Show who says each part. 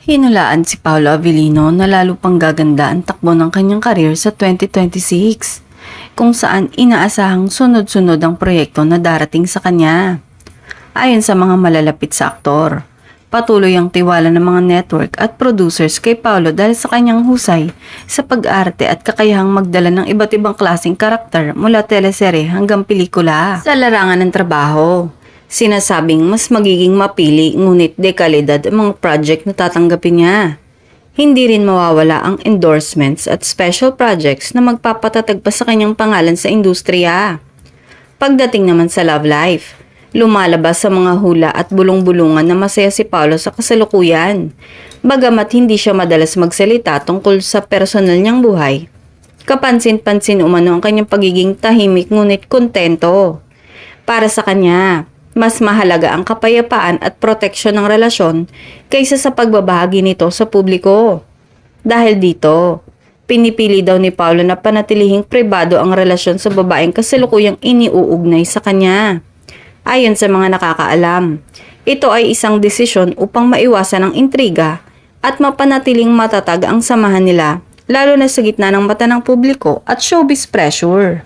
Speaker 1: Hinulaan si Paolo Avellino na lalo pang gaganda ang takbo ng kanyang karir sa 2026, kung saan inaasahang sunod-sunod ang proyekto na darating sa kanya. Ayon sa mga malalapit sa aktor, patuloy ang tiwala ng mga network at producers kay Paolo dahil sa kanyang husay sa pag-arte at kakayahang magdala ng iba't ibang klaseng karakter mula teleserye hanggang pelikula. Sa larangan ng trabaho, sinasabing mas magiging mapili ngunit dekalidad ang mga project na tatanggapin niya. Hindi rin mawawala ang endorsements at special projects na magpapatatag pa sa kanyang pangalan sa industriya. Pagdating naman sa love life, lumalabas sa mga hula at bulong-bulungan na masaya si Paolo sa kasalukuyan. Bagamat hindi siya madalas magsalita tungkol sa personal niyang buhay, kapansin-pansin umano ang kanyang pagiging tahimik ngunit kontento. Para sa kanya, mas mahalaga ang kapayapaan at proteksyon ng relasyon kaysa sa pagbabahagi nito sa publiko. Dahil dito, pinipili daw ni Paolo na panatilihing pribado ang relasyon sa babaeng kasalukuyang iniuugnay sa kanya. Ayon sa mga nakakaalam, ito ay isang desisyon upang maiwasan ang intriga at mapanatiling matatag ang samahan nila, lalo na sa gitna ng mata ng publiko at showbiz pressure.